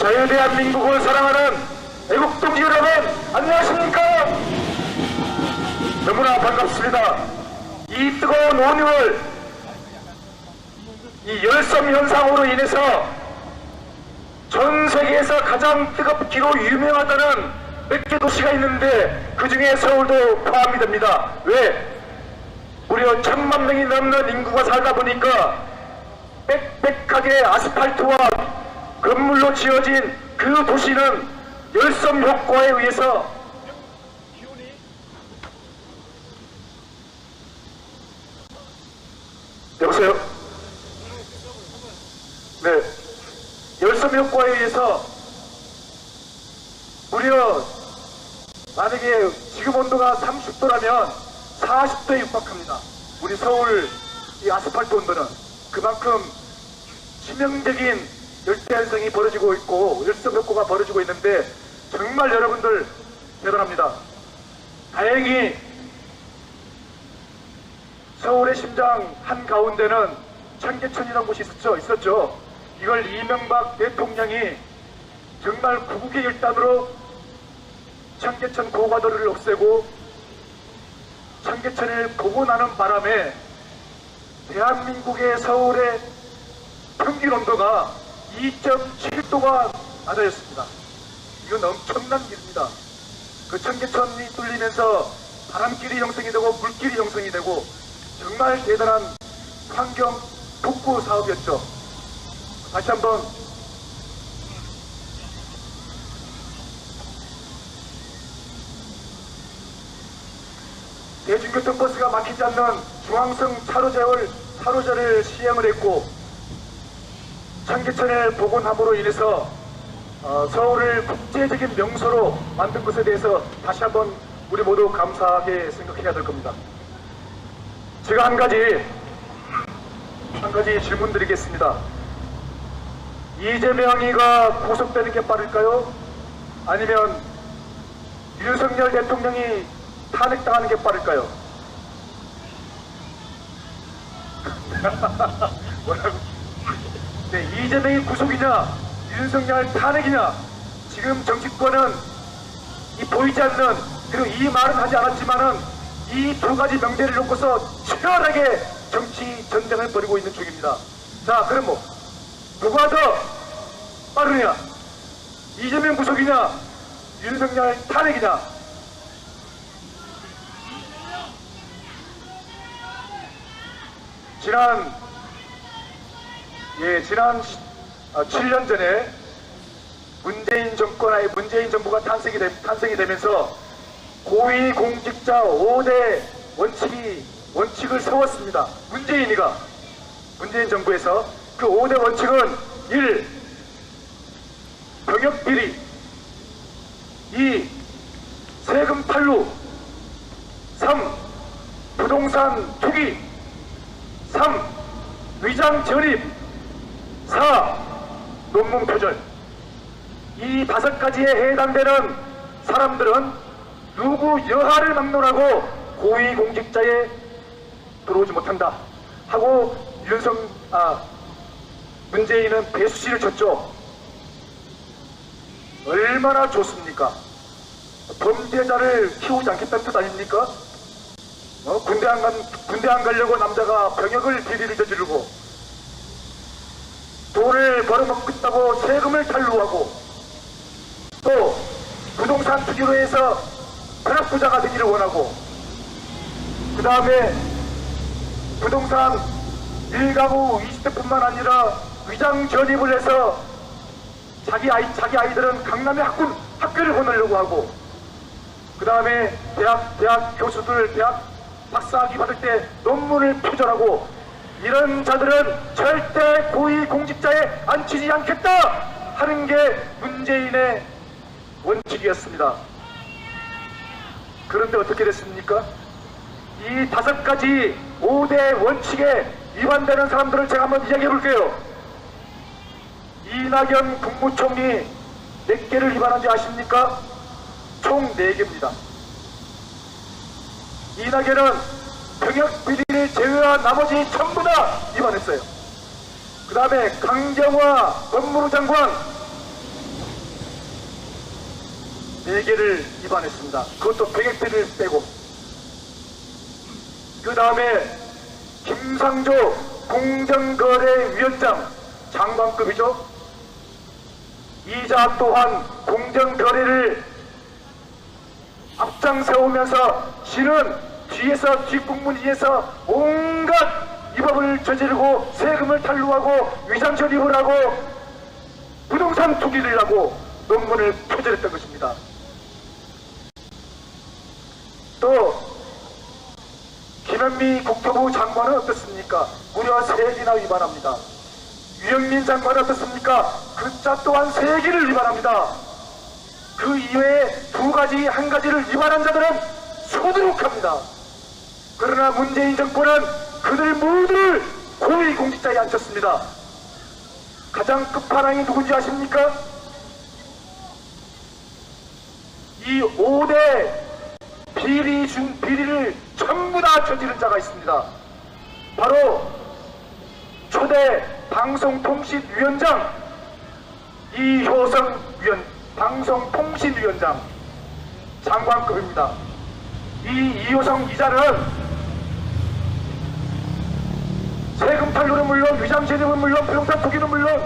저희 대한민국을 사랑하는 애국동지 여러분, 안녕하십니까? 너무나 반갑습니다. 이 뜨거운 온유를 이 열섬 현상으로 인해서 전 세계에서 가장 뜨겁기로 유명하다는 몇 개 도시가 있는데 그 중에 서울도 포함이 됩니다. 왜? 무려 1000만 명이 넘는 인구가 살다 보니까 빽빽하게 아스팔트와 건물로 지어진 그 도시는 열섬 효과에 의해서 여보세요? 네. 열섬 효과에 의해서 무려 만약에 지금 온도가 30도라면 40도에 육박합니다. 우리 서울 이 아스팔트 온도는 그만큼 치명적인 열대현상이 벌어지고 있고 열섬 효과가 벌어지고 있는데 정말 여러분들 대단합니다. 다행히 서울의 심장 한가운데는 청계천이라는 곳이 있었죠. 이걸 이명박 대통령이 정말 구국의 일단으로 청계천 고가도를 없애고 청계천을 복원하는 바람에 대한민국의 서울의 평균 온도가 2.7도가 낮아졌습니다. 이건 엄청난 일입니다. 그 청계천이 뚫리면서 바람길이 형성이 되고 물길이 형성이 되고 정말 대단한 환경 복구 사업이었죠. 다시 한번 대중교통버스가 막히지 않는 중앙선 차로제를 시행을 했고 청계천을 복원함으로 인해서 서울을 국제적인 명소로 만든 것에 대해서 다시 한번 우리 모두 감사하게 생각해야 될 겁니다. 제가 한 가지 질문 드리겠습니다. 이재명이가 구속되는 게 빠를까요? 아니면 윤석열 대통령이 탄핵당하는 게 빠를까요? 뭐라고? 네, 이재명이 구속이냐 윤석열 탄핵이냐, 지금 정치권은 이 보이지 않는, 그리고 이 말은 하지 않았지만은 이 두 가지 명제를 놓고서 치열하게 정치 전쟁을 벌이고 있는 중입니다. 자, 그럼 뭐 누가 더 빠르냐? 이재명 구속이냐 윤석열 탄핵이냐? 지난 7년 전에 문재인 정부가 탄생이 되면서 고위공직자 5대 원칙을 세웠습니다. 문재인 정부에서 그 5대 원칙은 1. 병역비리, 2. 세금 탈루, 3. 부동산 투기, 3. 위장 전입, 4. 논문 표절. 이 5가지에 해당되는 사람들은 누구 여하를 막론하고 고위공직자에 들어오지 못한다 하고 문재인은 배수시를 쳤죠. 얼마나 좋습니까? 범죄자를 키우지 않겠다는 뜻 아닙니까? 군대 안 가려고 남자가 병역을 비리를 저지르고 돈을 벌어먹겠다고 세금을 탈루하고 또 부동산 투기로 해서 벼락부자가 되기를 원하고, 그 다음에 부동산 1가구 20대뿐만 아니라 위장 전입을 해서 자기 아이들은 강남의 학교를 보내려고 하고, 그 다음에 대학 교수들 대학 박사학위 받을 때 논문을 표절하고, 이런 자들은 절대 고위공직자에 앉히지 않겠다 하는 게 문재인의 원칙이었습니다. 그런데 어떻게 됐습니까? 이 5가지 5대 원칙에 위반되는 사람들을 제가 한번 이야기해 볼게요. 이낙연 국무총리 몇 개를 위반한지 아십니까? 총 4개입니다. 이낙연은 병역 비리를 제외한 나머지 전부 다 위반했어요. 그 다음에 강경화 법무부 장관 4개를 위반했습니다. 그것도 100획들을 빼고. 그 다음에 김상조 공정거래위원장, 장관급이죠. 이자 또한 공정거래를 앞장세우면서 실은 뒤에서 뒷국문위에서 온갖 위법을 저지르고 세금을 탈루하고 위장 처리를 하고 부동산 투기를 하고 논문을 표절했던 것입니다. 또 김현미 국토부 장관은 어떻습니까? 무려 3개나 위반합니다. 유영민 장관은 어떻습니까? 글자 또한 3개를 위반합니다. 그 이외에 2가지, 1가지를 위반한 자들은 소두룩합니다. 그러나 문재인 정권은 그들 모두를 고위공직자에 앉혔습니다. 가장 끝판왕이 누군지 아십니까? 이 5대 비리를 전부 다 저지른 자가 있습니다. 바로 초대 방송통신위원장 이효성 방송통신위원장 장관급입니다. 이 이효성 이자는 세금 탈루는 물론, 위장 제립은 물론, 부동산 투기는 물론,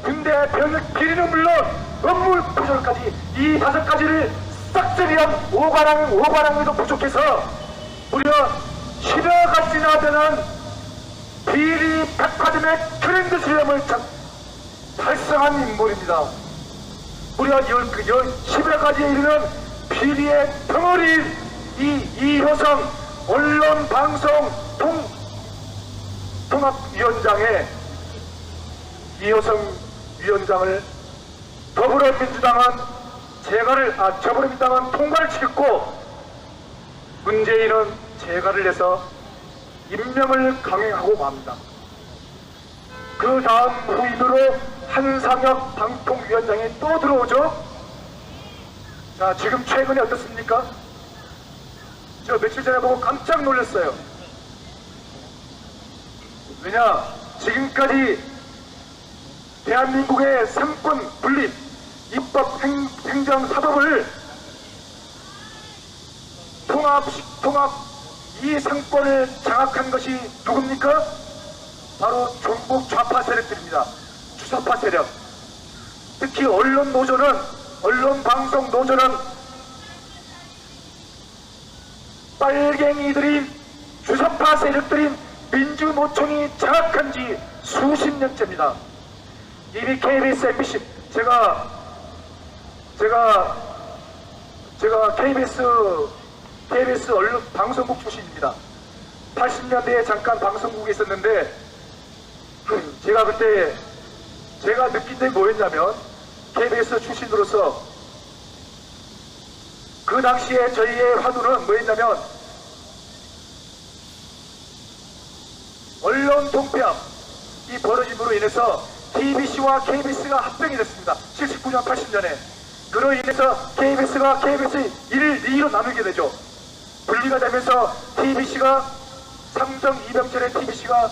군대 병역 비리는 물론, 업무 표절까지 이 5가지를 싹쓸이한 오관왕에도 부족해서 무려 10여 가지나 되는 비리 백화점의 트렌드 슬램을 달성한 인물입니다. 무려 10여 가지에 이르는 비리의 덩어리인 이효성 언론방송통합위원장의 이효성 위원장을 더불어민주당은 더불어민주당은 통과를 시켰고 문재인은 재가를 내서 임명을 강행하고 맙니다. 그 다음 후임으로 한상혁 방통위원장이 또 들어오죠. 자, 지금 최근에 어떻습니까? 저 며칠 전에 보고 깜짝 놀랐어요. 왜냐, 지금까지 대한민국의 삼권 분립, 입법, 행정, 사법을 통합 이 상권을 장악한 것이 누굽니까? 바로 종북 좌파 세력들입니다. 주사파 세력. 특히 언론방송 노조는 빨갱이들인 주사파 세력들인 민주노총이 장악한 지 수십 년째입니다. 이미 KBS, MBC, 제가 KBS 언론 방송국 출신입니다. 80년대에 잠깐 방송국에 있었는데 제가 그때 느낀 게 뭐였냐면 KBS 출신으로서 그 당시에 저희의 화두는 뭐였냐면 언론 통폐합이 벌어짐으로 인해서 TBC와 KBS가 합병이 됐습니다. 79년 80년에 그로 인해서 KBS가 KBS 1, 2로 나누게 되죠. 분리가 되면서 TBC가 삼성 이병철의 TBC가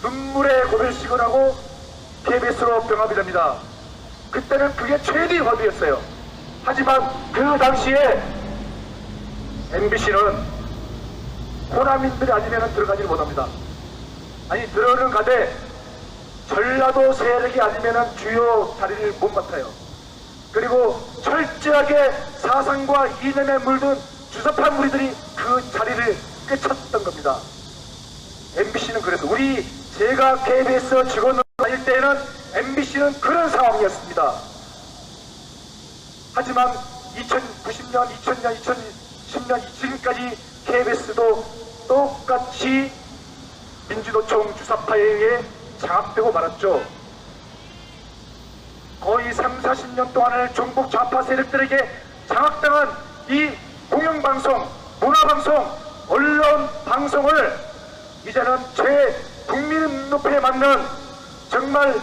눈물의 고별식을 하고 KBS로 병합이 됩니다. 그때는 그게 최대의 화두였어요. 하지만 그 당시에 MBC는 호남인들이 아니면 들어가지를 못합니다. 아니 들어는 가되 전라도 세력이 아니면 주요 자리를 못 맡아요. 그리고 철저하게 사상과 이념에 물든 주사파 무리들이 그 자리를 꿰찼던 겁니다. MBC는 그래서 제가 KBS 직원으로 다닐 때에는 MBC는 그런 상황이었습니다. 하지만 2090년, 2000년, 2010년 지금까지 KBS도 똑같이 민주노총 주사파에 의해 장악되고 말았죠. 거의 3, 40년 동안을 종북 좌파 세력들에게 장악당한 이 공영방송, 문화방송, 언론방송을 이제는 제 국민 눈높이에 맞는 정말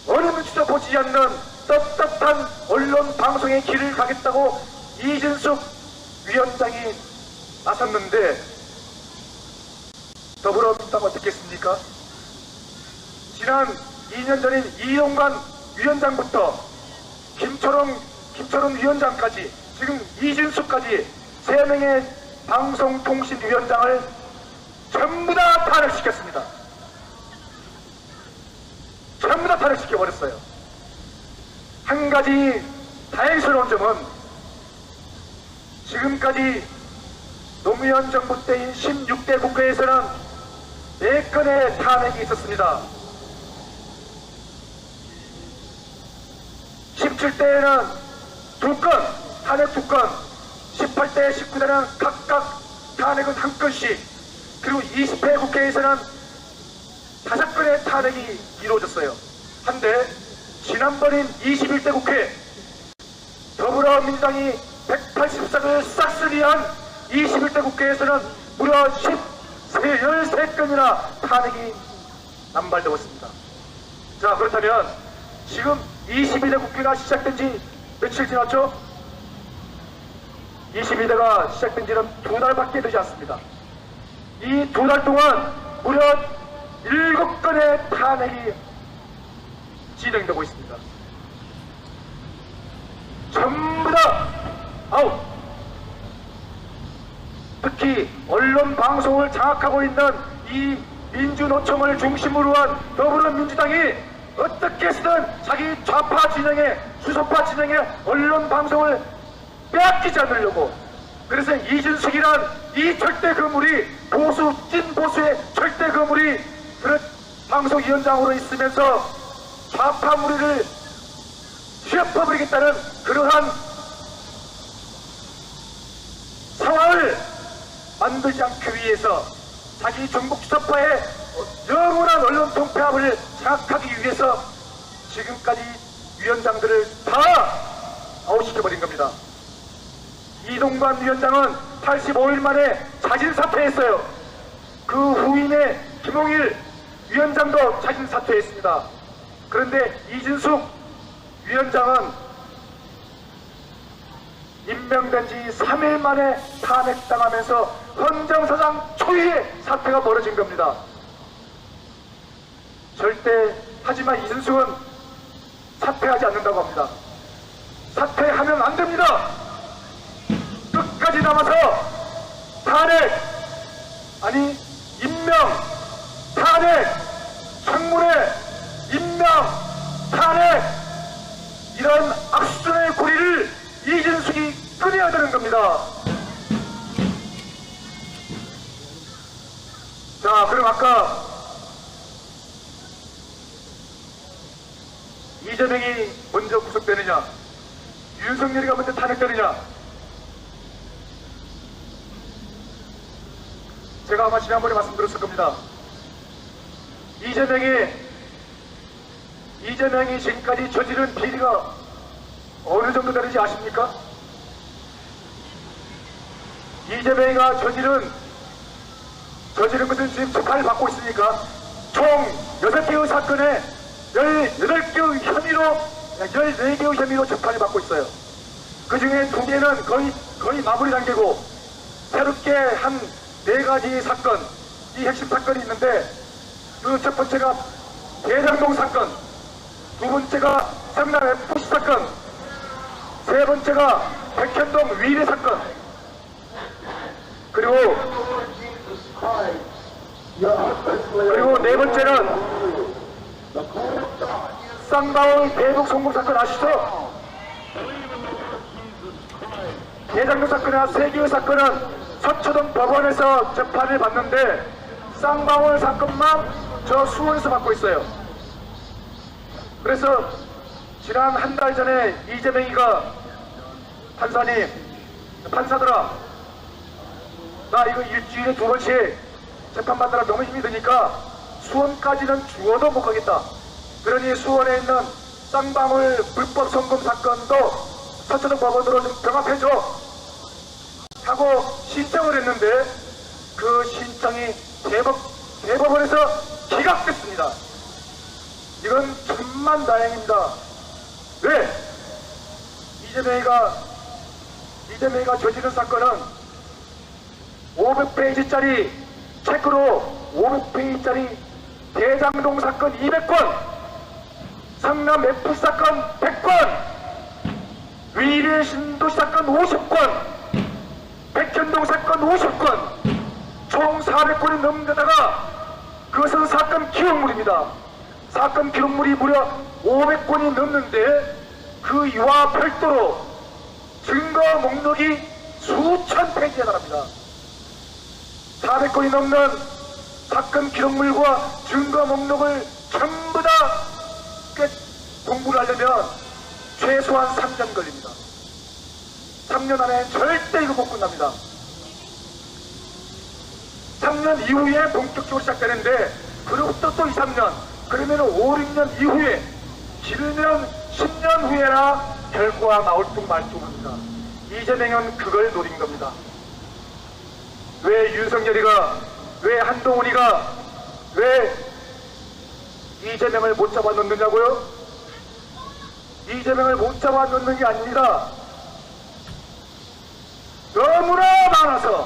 어느 눈치도 보지 않는 떳떳한 언론방송의 길을 가겠다고 이진숙 위원장이 나섰는데 더불어민주당 어떻겠습니까? 지난 2년 전인 이용관 위원장부터 김철원 위원장까지 지금 이진숙까지 3명의 방송통신위원장을 전부 다 탄핵시켰습니다. 전부 다 탄핵시켜버렸어요. 한 가지 다행스러운 점은 지금까지 노무현 정부 때인 16대 국회에서는 4건의 탄핵이 있었습니다. 17대에는 2건, 탄핵 2건, 18대, 19대는 각각 탄핵은 1건씩, 그리고 20회 국회에서는 5건의 탄핵이 이루어졌어요. 한데 지난번인 21대 국회 더불어민주당이 180석을 싹쓸이한 21대 국회에서는 무려 13건이나 탄핵이 남발되고 있습니다. 자, 그렇다면 지금 22대 국회가 시작된 지 며칠 지났죠? 22대가 시작된 지는 2달밖에 되지 않습니다. 이 2달 동안 무려 7건의 탄핵이 진행되고 있습니다. 전부 다 아웃! 특히 언론 방송을 장악하고 있는 이 민주노총을 중심으로 한 더불어민주당이 어떻게 해서든 자기 좌파 진영의 수소파 진영의 언론 방송을 빼앗기지 않으려고, 그래서 이준석이란 이 절대 거물이 보수 찐 보수의 절대 거물이 그런 방송위원장으로 있으면서 좌파 무리를 취업해버리겠다는 그러한 상황을 만들지 않기 위해서 자기 전국 주사파의 영원한 언론 통폐합을 장악하기 위해서 지금까지 위원장들을 다 아웃시켜버린 겁니다. 이동관 위원장은 85일 만에 자진 사퇴했어요. 그 후임의 김홍일 위원장도 자진 사퇴했습니다. 그런데 이진숙 위원장은 임명된 지 3일 만에 탄핵당하면서 헌정사상 초유의 사태가 벌어진 겁니다. 하지만 이준숙은 사퇴하지 않는다고 합니다. 사퇴하면 안 됩니다. 끝까지 남아서 탄핵, 아니 임명, 탄핵, 청문회, 임명, 탄핵, 이런 악순환의 고리를 이준숙이 끊어야 되는 겁니다. 자, 그럼 아까 이재명이 먼저 구속되느냐, 윤석열이가 먼저 탄핵되느냐, 제가 아마 지난번에 말씀드렸을 겁니다. 이재명이 지금까지 저지른 비리가 어느 정도 되는지 아십니까? 이재명이가 저지른 것은 지금 재판을 받고 있으니까 총 6개의 사건에 18개의 혐의로 14개의 혐의로 재판을 받고 있어요. 그 중에 2개는 거의 마무리 단계고, 새롭게 한 4가지 사건, 이 핵심 사건이 있는데, 그 첫 번째가 대장동 사건, 2번째가 성남 FC 사건, 3번째가 백현동 위례 사건, 그리고 4번째는 쌍방울 대북 송금 사건 아시죠? 대장동 사건이나 3개의 사건은 서초동 법원에서 재판을 받는데, 쌍방울 사건만 저 수원에서 받고 있어요. 그래서 지난 한 달 전에 이재명이가 판사들아, 나 이거 일주일에 2번씩 재판받느라 너무 힘이 드니까 수원까지는 죽어도 못 가겠다. 그러니 수원에 있는 쌍방울 불법 송금 사건도 서초동 법원으로 좀 병합해줘 하고 신청을 했는데, 그 신청이 대법원에서 기각됐습니다. 이건 천만다행입니다. 왜? 이재명이가 저지른 사건은 500페이지짜리 책으로 500페이지짜리 대장동 사건 200건, 성남 FC 사건 100건, 위례 신도시 사건 50건, 백현동 사건 50건, 총 400건이 넘는 데다가 그것은 사건 기록물입니다. 사건 기록물이 무려 500건이 넘는데 그 이와 별도로 증거 목록이 수천 페이지에 달합니다. 400건이 넘는 사건 기록물과 증거 목록을 전부 다 공부를 하려면 최소한 3년 걸립니다. 3년 안에 절대 이거 못 끝납니다. 3년 이후에 본격적으로 시작되는데 그로부터 또 2, 3년, 그러면 5, 6년 이후에, 길면 10년 후에나 결과가 나올 둥 말 둥합니다. 이재명은 그걸 노린 겁니다. 왜 윤석열이가, 왜 한동훈이가, 왜 이재명을 못 잡아놓느냐고요? 이재명을 못 잡아놓는 게 아닙니다. 너무나 많아서,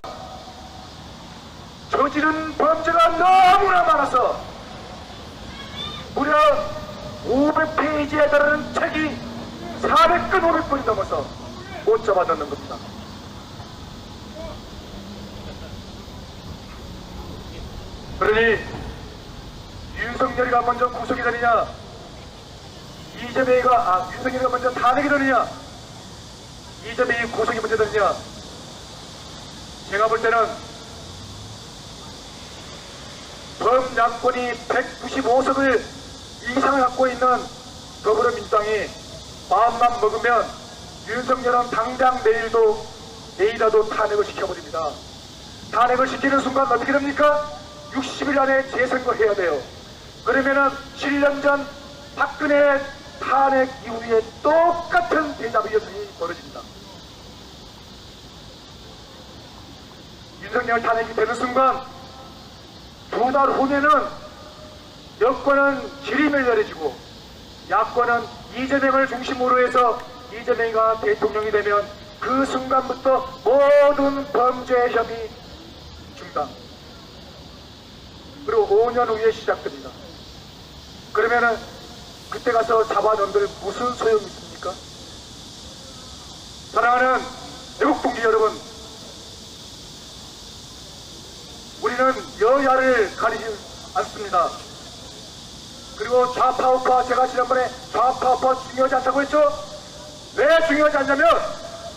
저지른 범죄가 너무나 많아서 무려 500페이지에 달하는 책이 400건, 500건이 넘어서 못 잡아넣는 겁니다. 그러니 윤석열이가 먼저 구속이 되느냐, 윤석열이가 먼저 탄핵이 되느냐, 이재명이 구속이 먼저 되느냐, 제가 볼 때는 범야권이 195석을 이상을 갖고 있는 더불어민주당이 마음만 먹으면 윤석열은 당장 내일이라도 탄핵을 시켜버립니다. 탄핵을 시키는 순간 어떻게 됩니까? 60일 안에 재선거해야 돼요. 그러면은 7년 전 박근혜 탄핵 이후에 똑같은 대자부 현상이 벌어집니다. 윤석열 탄핵이 되는 순간 두 달 후면은 여권은 길이 멸렬해지고 야권은 이재명을 중심으로 해서 이재명이가 대통령이 되면 그 순간부터 모든 범죄 혐의 중단, 그리고 5년 후에 시작됩니다. 그러면은 그때 가서 잡아놓은들 무슨 소용이 있습니까? 사랑하는 애국 동지 여러분, 우리는 여야를 가리지 않습니다. 그리고 좌파 우파, 제가 지난번에 좌파 우파 중요하지 않다고 했죠? 왜 중요하지 않냐면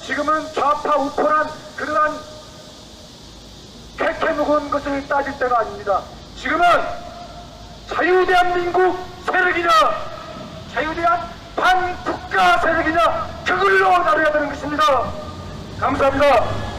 지금은 좌파 우파란 그러한 캐캐 묵은 것을 따질 때가 아닙니다. 지금은 자유대한민국 세력이냐, 자유대한 반국가 세력이냐, 그걸로 나눠야 되는 것입니다. 감사합니다.